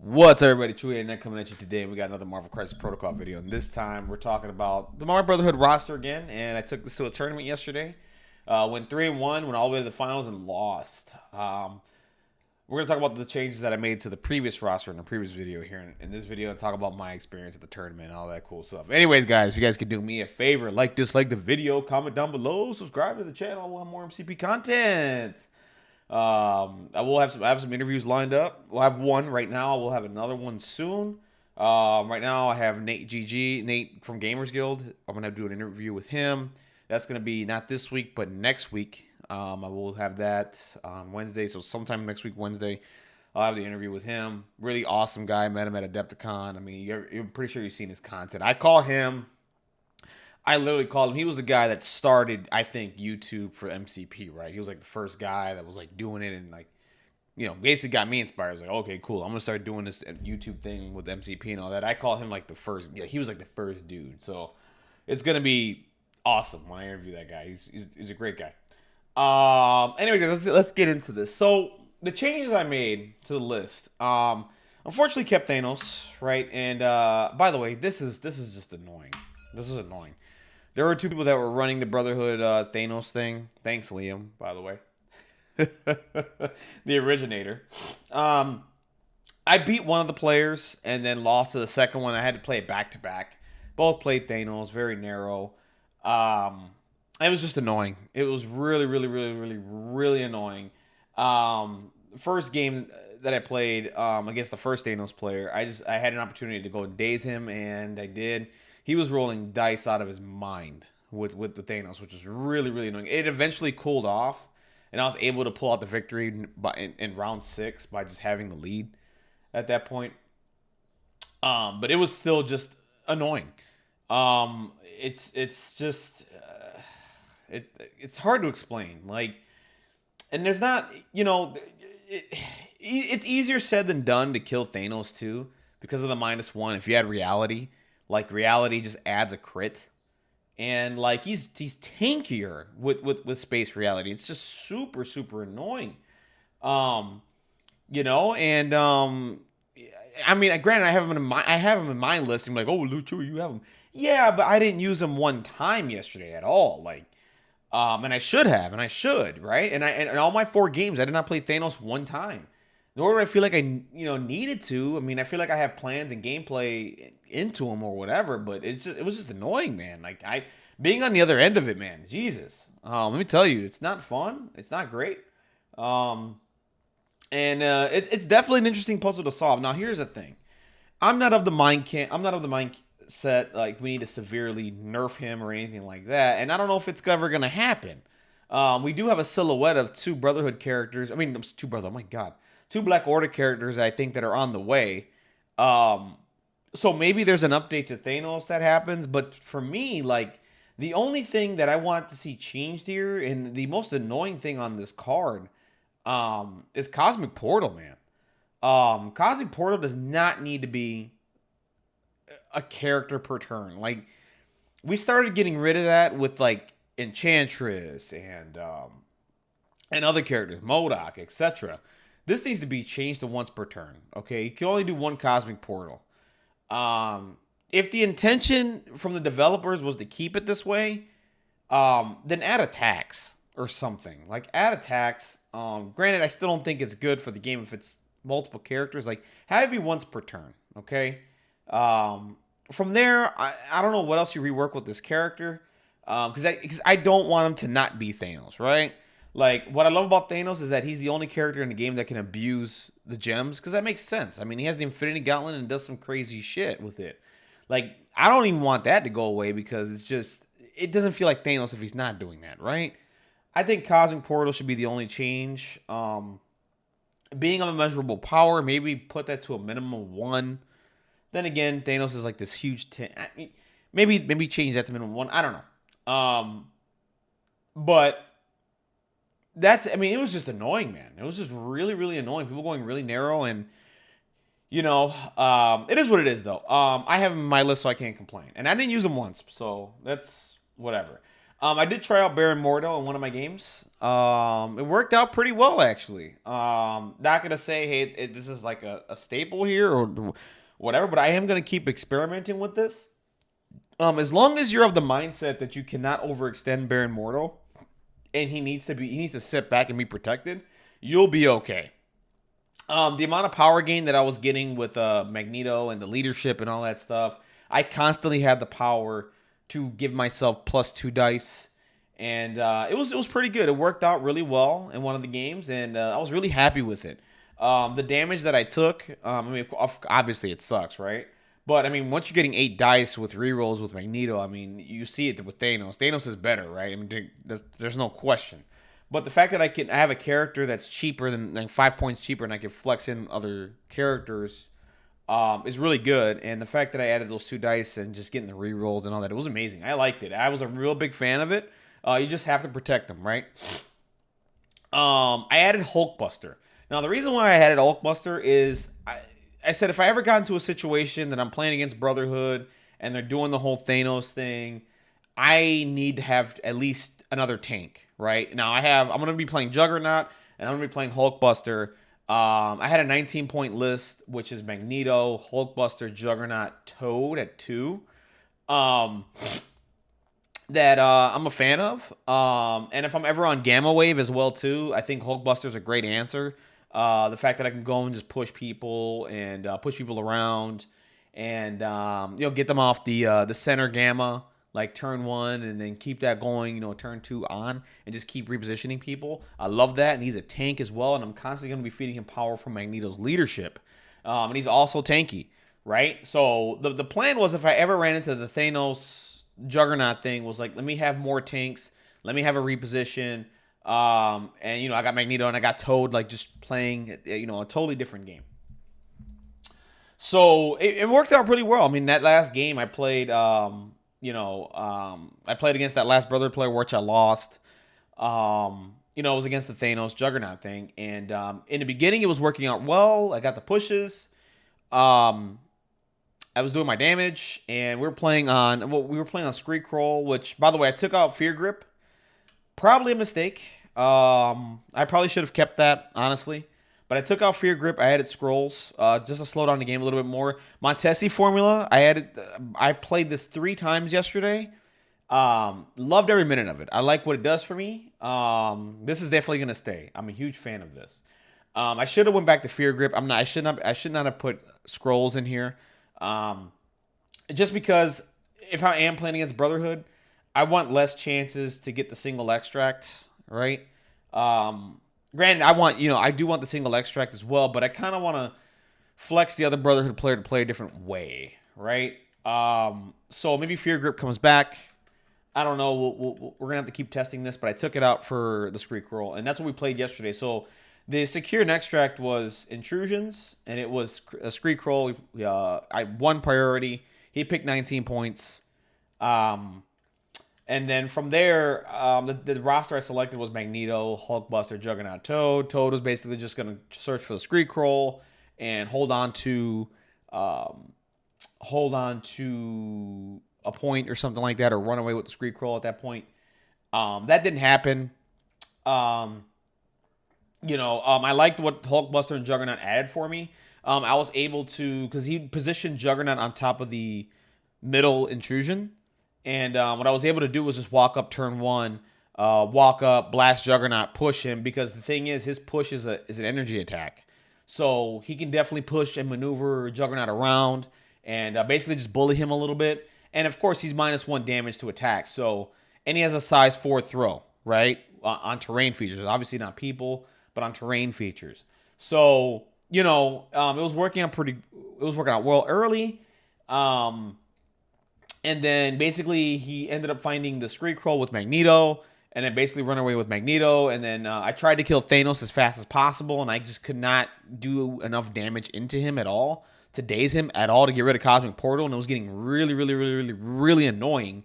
What's up, everybody? Chewy and coming at you today. We got another Marvel Crisis Protocol video, and this time we're talking about the Marvel Brotherhood roster again. And I took this to a tournament yesterday. Went 3-1, went all the way to the finals, and lost. We're gonna talk about the changes that I made to the previous roster in the previous video here in this video, and talk about my experience at the tournament and all that cool stuff. Anyways, guys, if you guys could do me a favor, dislike the video, comment down below, subscribe to the channel. We'll have more MCP content. I have some interviews lined up. We'll have one right now. We'll have another one soon. Right now I have Nate from Gamers Guild. I'm gonna do an interview with him. That's gonna be not this week, but next week. I will have that on Wednesday. So sometime next week, Wednesday, I'll have the interview with him. Really awesome guy. Met him at Adepticon. I mean, you're pretty sure you've seen his content. I literally called him. He was the guy that started, I think, YouTube for MCP, right? He was like the first guy that was like doing it and like, basically got me inspired. I was like, okay, cool. I'm gonna start doing this YouTube thing with MCP and all that. I call him like the first. Yeah, he was like the first dude. So it's gonna be awesome when I interview that guy. He's a great guy. Anyways, let's get into this. So the changes I made to the list, unfortunately kept Thanos, right? And by the way, this is just annoying. This is annoying. There were two people that were running the Brotherhood Thanos thing. Thanks, Liam, by the way. The originator. I beat one of the players and then lost to the second one. I had to play it back-to-back. Both played Thanos, very narrow. It was just annoying. It was really, really, really, really, really annoying. First game that I played against the first Thanos player, I had an opportunity to go and daze him, and I did. He was rolling dice out of his mind with the Thanos, which was really, really annoying. It eventually cooled off, and I was able to pull out the victory in round 6 by just having the lead at that point. But it was still just annoying. It's just it's hard to explain. And there's not, it's easier said than done to kill Thanos too because of the -1. If you had reality. Reality just adds a crit. And he's tankier with space reality. It's just super, super annoying. And I mean, granted, I have him in my list. I'm like, oh, Lucho, you have him. Yeah, but I didn't use him one time yesterday at all. And I should have, and I should, right? And in all my 4 games, I did not play Thanos one time. Nor do I feel like I, needed to. I mean, I feel like I have plans and gameplay into them or whatever, but it was just annoying, man. Being on the other end of it, man. Jesus, let me tell you, it's not fun. It's not great. It's definitely an interesting puzzle to solve. Now, here's the thing. I'm not of the mindset we need to severely nerf him or anything like that, and I don't know if it's ever gonna happen. We do have a silhouette of 2 Brotherhood characters. I mean, 2 Brotherhood. Oh my God. 2 Black Order characters, I think, that are on the way. So maybe there's an update to Thanos that happens. But for me, the only thing that I want to see changed here, and the most annoying thing on this card, is Cosmic Portal, man. Cosmic Portal does not need to be a character per turn. We started getting rid of that with, Enchantress and other characters, MODOK, etc. This needs to be changed to once per turn, okay? You can only do 1 Cosmic Portal. If the intention from the developers was to keep it this way, then add attacks or something. Add attacks. Granted, I still don't think it's good for the game if it's multiple characters. Have it be once per turn, okay? From there, I don't know what else you rework with this character. Because I don't want him to not be Thanos, right? What I love about Thanos is that he's the only character in the game that can abuse the gems, because that makes sense. I mean, he has the Infinity Gauntlet and does some crazy shit with it. I don't even want that to go away because it doesn't feel like Thanos if he's not doing that, right? I think Cosmic Portal should be the only change. Being of immeasurable power, maybe put that to a minimum of 1. Then again, Thanos is this huge... maybe change that to minimum 1. I don't know. But... it was just annoying, man. It was just really, really annoying. People going really narrow, and it is what it is, though. I have him in my list, so I can't complain. And I didn't use him once, so that's whatever. I did try out Baron Mordo in one of my games. It worked out pretty well, actually. Not gonna say, hey, this is like a staple here or whatever, but I am gonna keep experimenting with this. As long as you're of the mindset that you cannot overextend Baron Mordo, and he needs to sit back and be protected, you'll be okay. The amount of power gain that I was getting with Magneto and the leadership and all that stuff, I constantly had the power to give myself +2 dice, and it was pretty good. It worked out really well in one of the games, and I was really happy with it. The damage that I took, I mean, obviously it sucks, right? But I mean, once you're getting 8 dice with rerolls with Magneto, I mean, you see it with Thanos. Thanos is better, right? I mean, there's no question. But the fact that I have a character that's cheaper than like 5 points cheaper, and I can flex in other characters, is really good. And the fact that I added those 2 dice and just getting the rerolls and all that, it was amazing. I liked it. I was a real big fan of it. You just have to protect them, right? I added Hulkbuster. Now the reason why I added Hulkbuster is I said if I ever got into a situation that I'm playing against Brotherhood and they're doing the whole Thanos thing, I need to have at least another tank, right? Now I'm gonna be playing Juggernaut and I'm gonna be playing Hulkbuster. I had a 19-point list, which is Magneto, Hulkbuster, Juggernaut, Toad at 2. Um, that I'm a fan of. And if I'm ever on Gamma Wave as well too, I think Hulkbuster's a great answer. The fact that I can go and just push people and push people around, and get them off the center gamma like turn 1, and then keep that going, turn 2 on, and just keep repositioning people. I love that, and he's a tank as well, and I'm constantly going to be feeding him power from Magneto's leadership, and he's also tanky, right? So the plan was if I ever ran into the Thanos Juggernaut thing was like, let me have more tanks, let me have a reposition. And I got Magneto and I got Toad, like just playing, a totally different game. So it worked out pretty well. I mean, that last game I played, I played against that last Brother player, which I lost. It was against the Thanos Juggernaut thing, and in the beginning it was working out well. I got the pushes. I was doing my damage, and we were playing on Screekroll, which, by the way, I took out Fear Grip. Probably a mistake. I probably should have kept that, honestly. But I took out Fear Grip. I added Scrolls just to slow down the game a little bit more. Montesi formula, I played this 3 times yesterday. Loved every minute of it. I like what it does for me. This is definitely going to stay. I'm a huge fan of this. I should have went back to Fear Grip. I should not have put Scrolls in here. Just because if I am playing against Brotherhood, I want less chances to get the single extract, right? Granted, I do want the single extract as well, but I kind of want to flex the other Brotherhood player to play a different way, right? So maybe Fear Grip comes back. I don't know. We're going to have to keep testing this, but I took it out for the Screek Roll, and that's what we played yesterday. So the secure and extract was Intrusions, and it was a Screek Roll. I won priority. He picked 19 points. And then from there, the roster I selected was Magneto, Hulkbuster, Juggernaut, Toad. Toad was basically just going to search for the Screek Roll and hold on to a point or something like that, or run away with the Screek Roll at that point. That didn't happen. I liked what Hulkbuster and Juggernaut added for me. I was able to, because he positioned Juggernaut on top of the middle intrusion. And what I was able to do was just walk up turn 1, walk up, blast Juggernaut, push him, because the thing is, his push is an energy attack. So he can definitely push and maneuver Juggernaut around and basically just bully him a little bit. And of course, he's -1 damage to attack. So, and he has a size 4 throw, right? On terrain features. Obviously not people, but on terrain features. So, it was working out well early. And then basically he ended up finding the Screek Roll with Magneto, and then basically run away with Magneto. And then I tried to kill Thanos as fast as possible, and I just could not do enough damage into him at all to daze him at all to get rid of Cosmic Portal, and it was getting really, really, really, really, really annoying.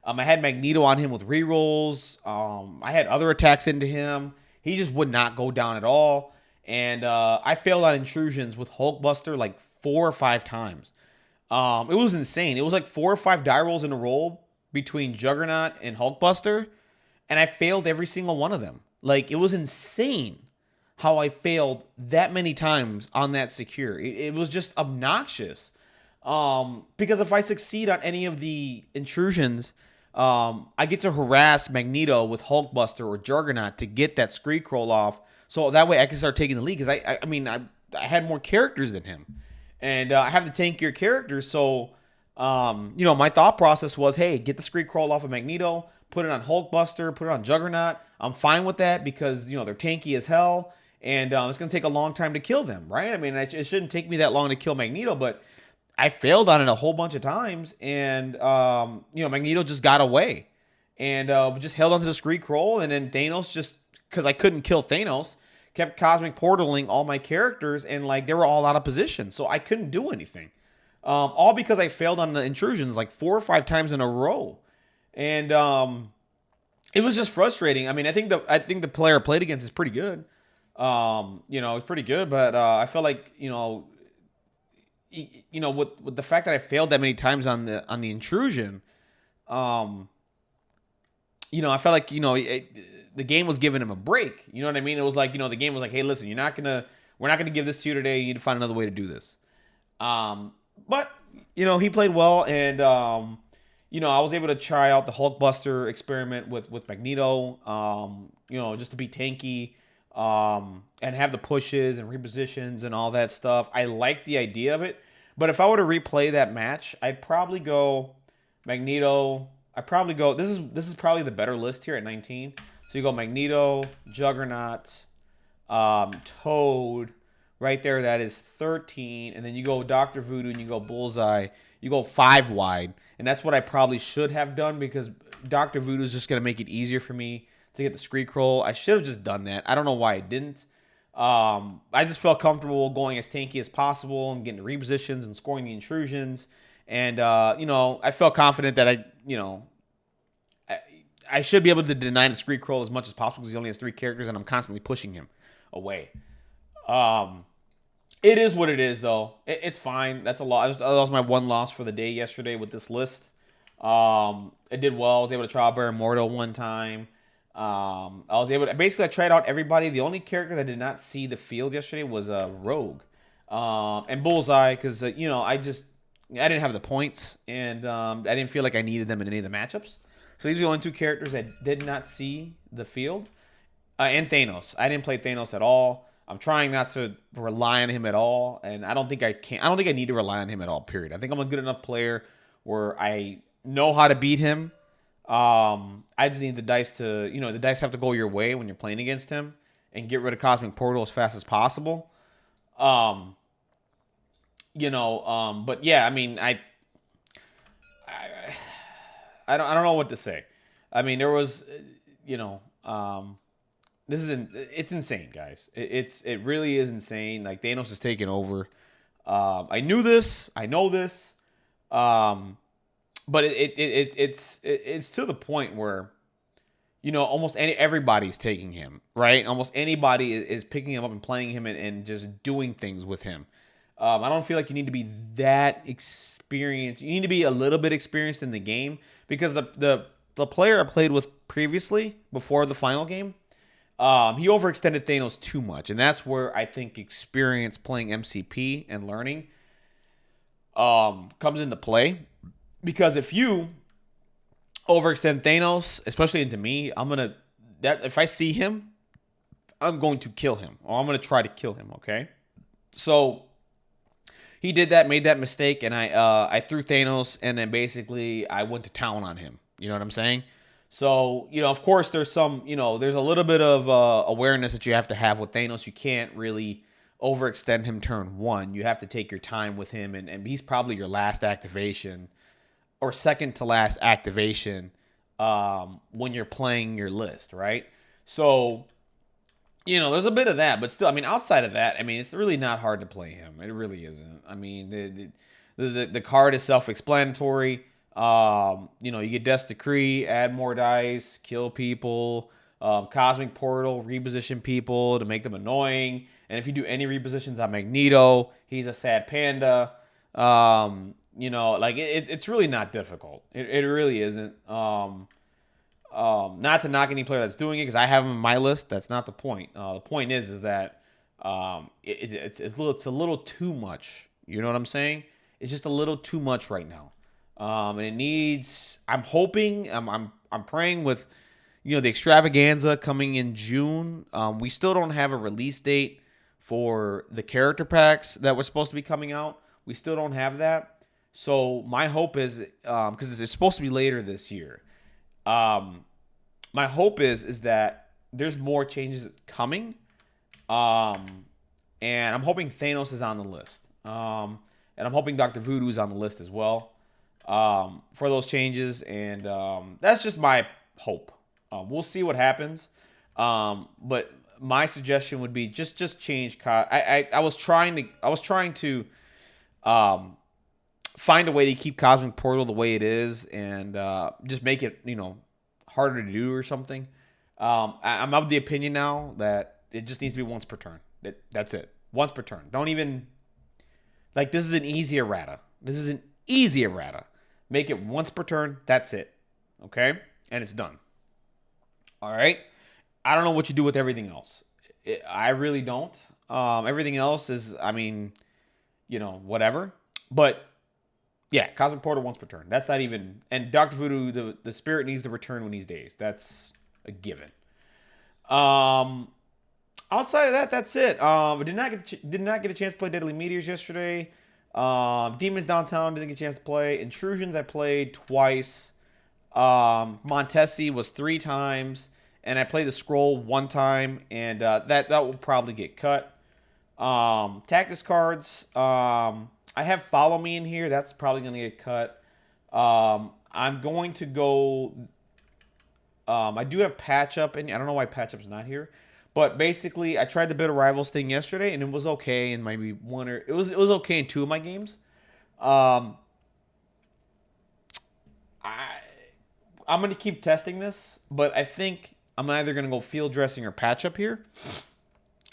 I had Magneto on him with rerolls. I had other attacks into him. He just would not go down at all. And I failed on intrusions with Hulkbuster like 4 or 5 times. It was insane. It was like 4 or 5 die rolls in a row between Juggernaut and Hulkbuster, and I failed every single one of them. Like, it was insane how I failed that many times on that secure. It was just obnoxious. Because if I succeed on any of the intrusions, I get to harass Magneto with Hulkbuster or Juggernaut to get that Scree Crawl off. So that way I can start taking the lead. Because I had more characters than him. And I have the tankier characters. So, my thought process was, hey, get the Scree Crawl off of Magneto, put it on Hulkbuster, put it on Juggernaut. I'm fine with that because, they're tanky as hell. And it's going to take a long time to kill them, right? I mean, it shouldn't take me that long to kill Magneto, but I failed on it a whole bunch of times. And, Magneto just got away. And just held onto the Scree Crawl. And then Thanos just, because I couldn't kill Thanos, kept cosmic portaling all my characters. And, they were all out of position. So I couldn't do anything. All because I failed on the intrusions 4 or 5 times in a row. And it was just frustrating. I mean, I think the player I played against is pretty good. It's pretty good, but I felt like, with the fact that I failed that many times on the intrusion, I felt like, the game was giving him a break. You know what I mean? It was like, the game was like, hey, listen, we're not gonna give this to you today. You need to find another way to do this. But he played well, and I was able to try out the Hulkbuster experiment with Magneto. Just to be tanky. And have the pushes and repositions and all that stuff. I like the idea of it, but if I were to replay that match, I'd probably go Magneto. This is probably the better list here at 19. So you go Magneto, Juggernaut, Toad, right there. That is 13, and then you go Dr. Voodoo and you go Bullseye. You go 5 wide, and that's what I probably should have done because Dr. Voodoo is just gonna make it easier for me to get the Scree Crawl. I should have just done that. I don't know why I didn't. I just felt comfortable going as tanky as possible and getting the repositions and scoring the intrusions. And, I felt confident that I should be able to deny the Scree Crawl as much as possible because he only has 3 characters and I'm constantly pushing him away. It is what it is, though. It's fine. That's a lot. That was my one loss for the day yesterday with this list. I did well. I was able to try out Baron Mordo one time. I tried out everybody. The only character that did not see the field yesterday was Rogue, and Bullseye because I didn't have the points and I didn't feel like I needed them in any of the matchups. So these are the only 2 characters that did not see the field, and Thanos. I didn't play Thanos at all. I'm trying not to rely on him at all, and I don't think I can. I don't think I need to rely on him at all. Period. I think I'm a good enough player where I know how to beat him. I just need the dice to, the dice have to go your way when you're playing against him and get rid of Cosmic Portal as fast as possible. But yeah, I mean, I don't know what to say. I mean, there was, it's insane, guys. It really is insane. Like Thanos is taking over. I knew this. I know this. But it's to the point where, almost everybody's taking him, right? Almost anybody is picking him up and playing him and just doing things with him. I don't feel like you need to be that experienced. You need to be a little bit experienced in the game because the player I played with previously, before the final game, he overextended Thanos too much. And that's where I think experience playing MCP and learning comes into play. Because if you overextend Thanos, especially into me, if I see him, I'm going to kill him. Or I'm going to try to kill him, okay? So he did that, made that mistake, and I threw Thanos, and then basically I went to town on him. You know what I'm saying? So, of course there's there's a little bit of awareness that you have to have with Thanos. You can't really overextend him turn 1. You have to take your time with him, and he's probably your last activation or second to last activation when you're playing your list, right? So, there's a bit of that, but still, I mean, outside of that, I mean, it's really not hard to play him. It really isn't. I mean, the card is self-explanatory. You get Death's Decree, add more dice, kill people, Cosmic Portal, reposition people to make them annoying. And if you do any repositions on Magneto, he's a sad panda. like it's really not difficult. It really isn't. Not to knock any player that's doing it because I have him in my list. That's not the point. The point is that it's a little too much. You know what I'm saying? It's just a little too much right now, and it needs. I'm hoping. I'm praying with, the extravaganza coming in June. We still don't have a release date for the character packs that were supposed to be coming out. We still don't have that. So my hope is, because it's supposed to be later this year. My hope is that there's more changes coming, and I'm hoping Thanos is on the list, and I'm hoping Dr. Voodoo is on the list as well, for those changes, and that's just my hope. We'll see what happens, but my suggestion would be just change. I was trying to find a way to keep Cosmic Portal the way it is, and just make it harder to do or something. I'm of the opinion now that it just needs to be once per turn. That's it. Once per turn. Don't even this is an easy errata. This is an easy errata. Make it once per turn. That's it. Okay? And it's done. All right? I don't know what you do with everything else. I really don't. Everything else is, whatever. But yeah, Cosmic Portal once per turn. That's not even. And Dr. Voodoo, the spirit needs to return when he's dazed. That's a given. Outside of that, that's it. I did not get a chance to play Deadly Meteors yesterday. Demons Downtown didn't get a chance to play. Intrusions I played twice. Montesi was 3 times, and I played the Scroll 1 time, and that will probably get cut. Tactics cards. I have Follow Me in here. That's probably going to get cut. I'm going to go. I do have Patch Up, and I don't know why Patch Up's not here. But basically, I tried the Bitter Rivals thing yesterday, and it was okay in maybe it was okay in 2 of my games. I'm going to keep testing this, but I think I'm either going to go Field Dressing or Patch Up here.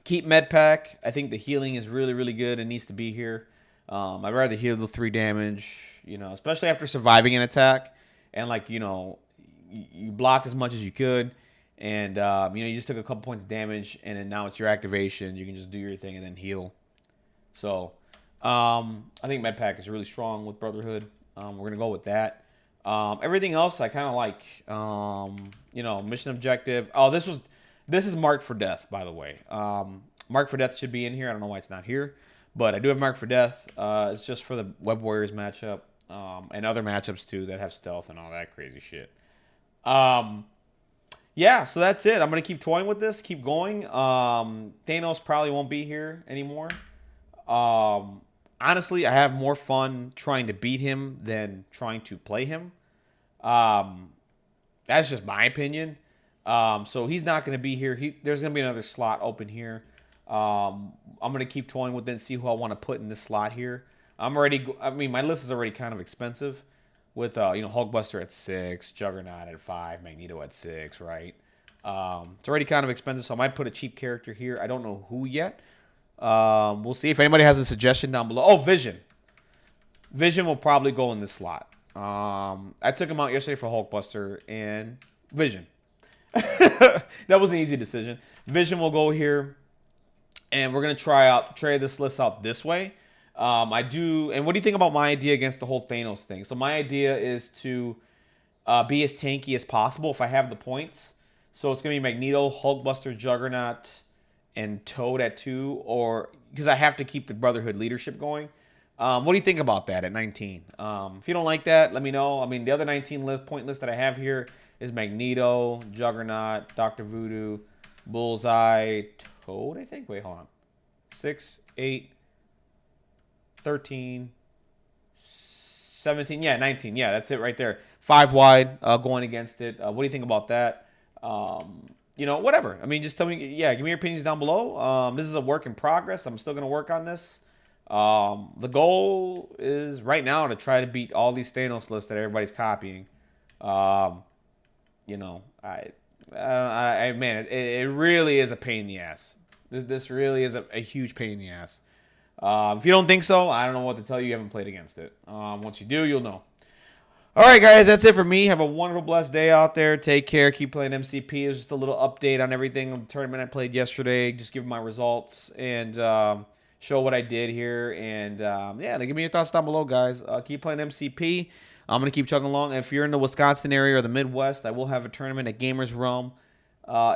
Keep Med Pack. I think the healing is really, really good and needs to be here. I'd rather heal the 3 damage, especially after surviving an attack. And, you blocked as much as you could. And, you just took a couple points of damage. And then now it's your activation. You can just do your thing and then heal. So, I think Med Pack is really strong with Brotherhood. We're going to go with that. Everything else I kind of like. Mission objective. Oh, this is Marked for Death, by the way. Marked for Death should be in here. I don't know why it's not here. But I do have Marked for Death. It's just for the Web Warriors matchup. And other matchups, too, that have stealth and all that crazy shit. Yeah, so that's it. I'm going to keep toying with this. Keep going. Thanos probably won't be here anymore. Honestly, I have more fun trying to beat him than trying to play him. That's just my opinion. So he's not going to be here. There's going to be another slot open here. I'm going to keep toying with it and see who I want to put in this slot here. My list is already kind of expensive with, Hulkbuster at 6, Juggernaut at 5, Magneto at 6, right? It's already kind of expensive, so I might put a cheap character here. I don't know who yet. We'll see if anybody has a suggestion down below. Oh, Vision. Vision will probably go in this slot. I took him out yesterday for Hulkbuster and Vision. That was an easy decision. Vision will go here. And we're going to try this list out this way. And what do you think about my idea against the whole Thanos thing? So my idea is to be as tanky as possible if I have the points. So it's going to be Magneto, Hulkbuster, Juggernaut, and Toad at 2. Or because I have to keep the Brotherhood leadership going. What do you think about that at 19? If you don't like that, let me know. The other 19 point list that I have here is Magneto, Juggernaut, Dr. Voodoo, Bullseye, Toad, I think. Wait, hold on. 6, 8, 13, 17. Yeah, 19. Yeah, that's it right there. 5 wide going against it. What do you think about that? Whatever. Just tell me. Yeah, give me your opinions down below. This is a work in progress. I'm still going to work on this. The goal is right now to try to beat all these Thanos lists that everybody's copying. Man, it really is a pain in the ass. This really is a huge pain in the ass. If you don't think so, I don't know what to tell you. You haven't played against it. Once you do, you'll know. All right, guys, that's it for me. Have a wonderful, blessed day out there. Take care. Keep playing MCP. It was just a little update on everything on the tournament I played yesterday. Just give my results and show what I did here. And yeah, give me your thoughts down below, guys. Keep playing MCP. I'm going to keep chugging along. If you're in the Wisconsin area or the Midwest, I will have a tournament at Gamers Realm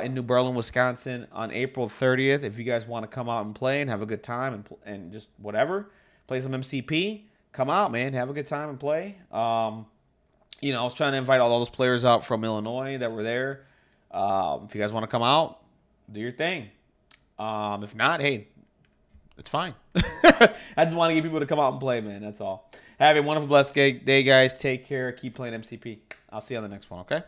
in New Berlin, Wisconsin on April 30th. If you guys want to come out and play and have a good time and just whatever, play some MCP, come out, man. Have a good time and play. I was trying to invite all those players out from Illinois that were there. If you guys want to come out, do your thing. If not, hey, it's fine. I just want to get people to come out and play, man. That's all. Have a wonderful, blessed day, guys. Take care. Keep playing MCP. I'll see you on the next one, okay?